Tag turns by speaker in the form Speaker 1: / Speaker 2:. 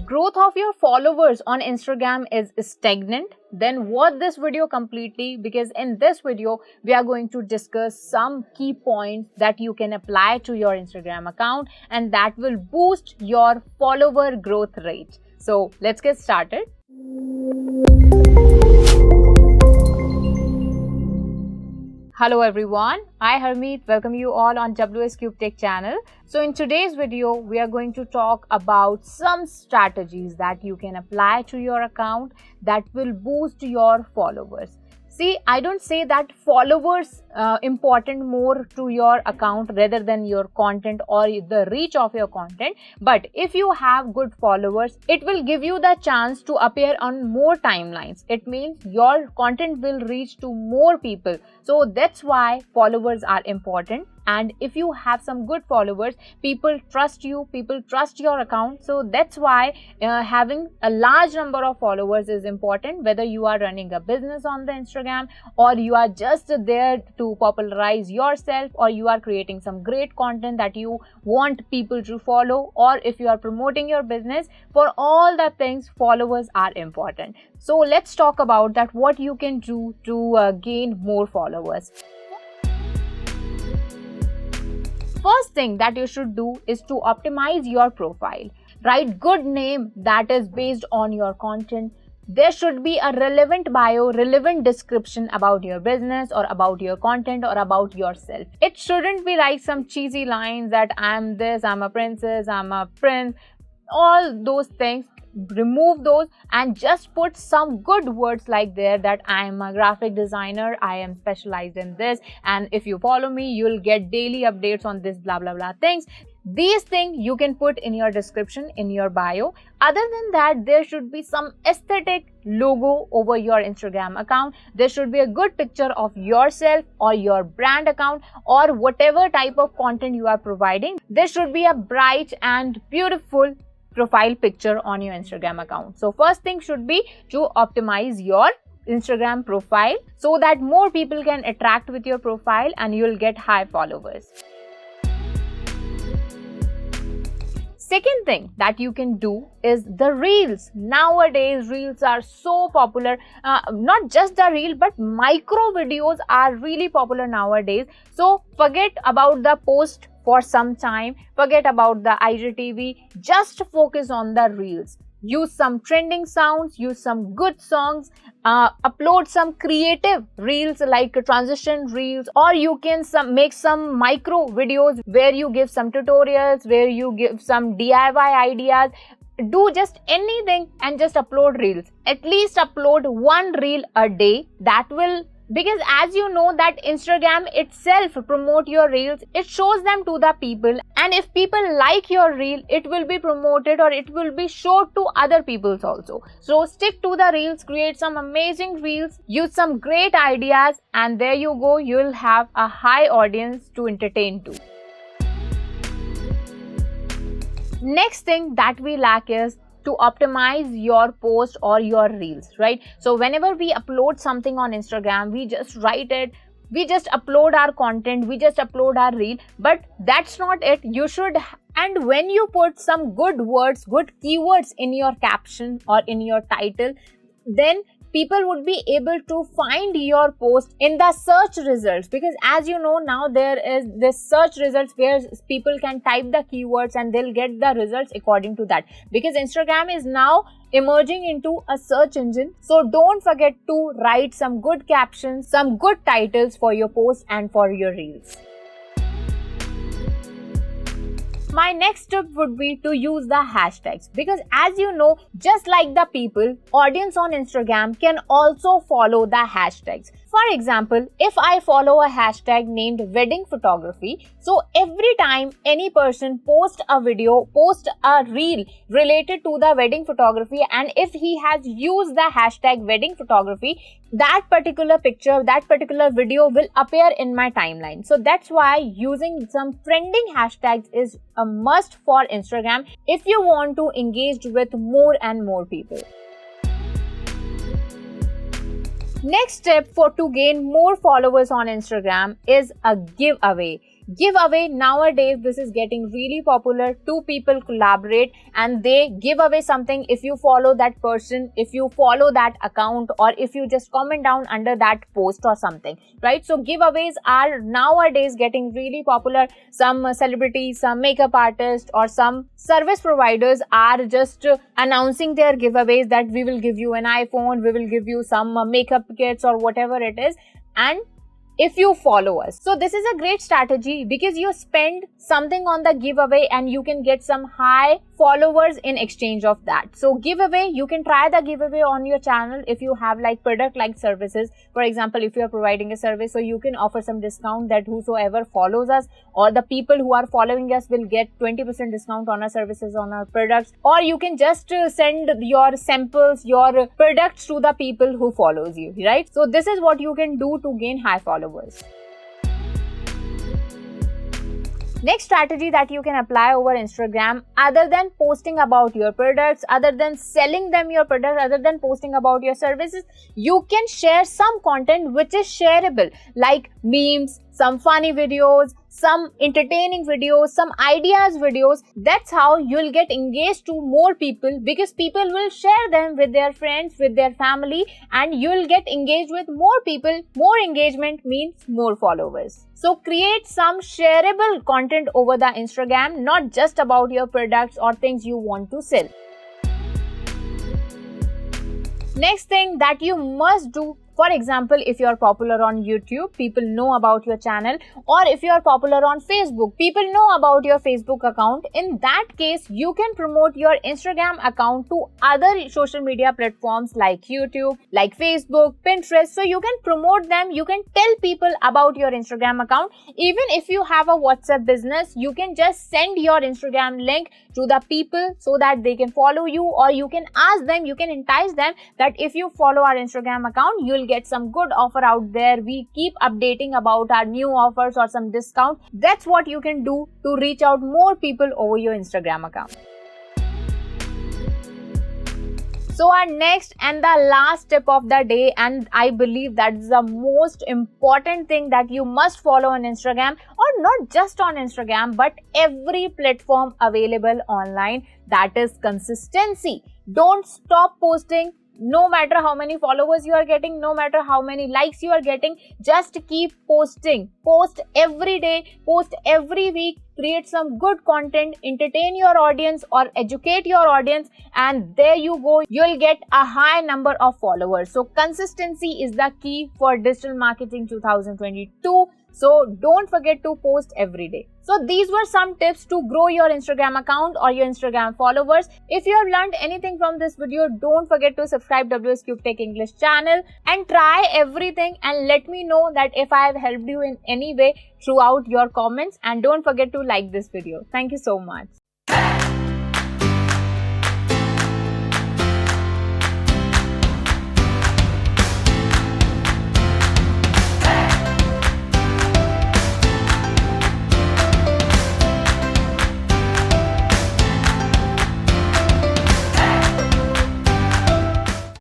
Speaker 1: growth of your followers on Instagram is stagnant, then watch this video completely, because in this video we are going to discuss some key points that you can apply to your Instagram account and that will boost your follower growth rate. So let's get started. Hello everyone, I Harmeet welcome you all on WsCube Tech channel. So in today's video, we are going to talk about some strategies that you can apply to your account that will boost your followers. See, I don't say that followers important more to your account rather than your content or the reach of your content. But if you have good followers, it will give you the chance to appear on more timelines. It means your content will reach to more people. So that's why followers are important. And if you have some good followers, people trust you, people trust your account. So that's why having a large number of followers is important, whether you are running a business on the Instagram or you are just there to popularize yourself, or you are creating some great content that you want people to follow, or if you are promoting your business. For all the things, followers are important. So let's talk about that, what you can do to gain more followers. First thing that you should do is to optimize your profile. Write good name that is based on your content. There should be a relevant bio, relevant description about your business or about your content or about yourself. It shouldn't be like some cheesy lines that I'm this, I'm a princess, I'm a prince, all those things. Remove those and just put some good words like there that I am a graphic designer, I am specialized in this, and if you follow me you'll get daily updates on this blah blah blah things. These things you can put in your description, in your bio. Other than that, there should be some aesthetic logo over your Instagram account. There should be a good picture of yourself or your brand account or whatever type of content you are providing. There should be a bright and beautiful profile picture on your Instagram account. So first thing should be to optimize your Instagram profile so that more people can interact with your profile and you'll get high followers. Second thing that you can do is the reels. Nowadays, reels are so popular. Not just the reel, but micro videos are really popular nowadays. So forget about the post for some time. Forget about the IGTV. Just focus on the reels. Use some trending sounds, use some good songs, upload some creative reels like transition reels, or you can make some micro videos where you give some tutorials, where you give some DIY ideas. Do just anything and just upload reels. At least upload one reel a day. That will, because as you know that Instagram itself promote your reels, it shows them to the people, and if people like your reel, it will be promoted or it will be showed to other peoples also. So stick to the reels, create some amazing reels, use some great ideas, and there you go, you will have a high audience to entertain to. Next thing that we lack is to optimize your post or your reels, right? So whenever we upload something on Instagram, we just write it, we just upload our content, we just upload our reel, but that's not it. You should, and when you put some good words, good keywords in your caption or in your title, then people would be able to find your post in the search results, because as you know now there is this search results where people can type the keywords and they'll get the results according to that, because Instagram is now emerging into a search engine. So don't forget to write some good captions, some good titles for your post and for your reels. My next tip would be to use the hashtags, because as you know, just like the people, audience on Instagram can also follow the hashtags. For example, if I follow a hashtag named wedding photography, so every time any person posts a video, posts a reel related to the wedding photography, and if he has used the hashtag wedding photography, that particular picture, that particular video will appear in my timeline. So that's why using some trending hashtags is a must for Instagram if you want to engage with more and more people. Next step to gain more followers on Instagram is a giveaway. Giveaway, nowadays this is getting really popular. Two people collaborate and they give away something if you follow that person, if you follow that account, or if you just comment down under that post or something, right? So giveaways are nowadays getting really popular. Some celebrities, some makeup artists, or some service providers are just announcing their giveaways that we will give you an iPhone, we will give you some makeup kits or whatever it is, and if you follow us. So this is a great strategy because you spend something on the giveaway and you can get some high followers in exchange of that. So giveaway, you can try the giveaway on your channel if you have like product like services. For example, if you are providing a service, so you can offer some discount that whosoever follows us or the people who are following us will get 20% discount on our services, on our products. Or you can just send your samples, your products to the people who follows you, right? So this is what you can do to gain high followers. Next strategy that you can apply over Instagram, other than posting about your products, other than selling them your product, other than posting about your services, you can share some content which is shareable, like memes, some funny videos, some entertaining videos, some ideas videos. That's how you'll get engaged to more people, because people will share them with their friends, with their family, and you'll get engaged with more people. More engagement means more followers. So create some shareable content over the Instagram, not just about your products or things you want to sell. Next thing that you must do, for example, if you are popular on YouTube, people know about your channel, or if you are popular on Facebook, people know about your Facebook account. In that case, you can promote your Instagram account to other social media platforms like YouTube, like Facebook, Pinterest. So you can promote them, you can tell people about your Instagram account. Even if you have a WhatsApp business, you can just send your Instagram link to the people so that they can follow you, or you can ask them, you can entice them that if you follow our Instagram account, you'll get some good offer out there. We keep updating about our new offers or some discount. That's what you can do to reach out more people over your Instagram account. So our next and the last tip of the day, and I believe that's the most important thing that you must follow on Instagram, or not just on Instagram, but every platform available online, that is consistency. Don't stop posting. No matter how many followers you are getting, no matter how many likes you are getting, just keep posting. Post every day, post every week, create some good content, entertain your audience or educate your audience, and there you go, you'll get a high number of followers. So consistency is the key for digital marketing 2022. So don't forget to post every day. So these were some tips to grow your Instagram account or your Instagram followers. If you have learned anything from this video, don't forget to subscribe WsCube Tech English channel and try everything, and let me know that if I have helped you in any way throughout your comments, and don't forget to like this video. Thank you so much.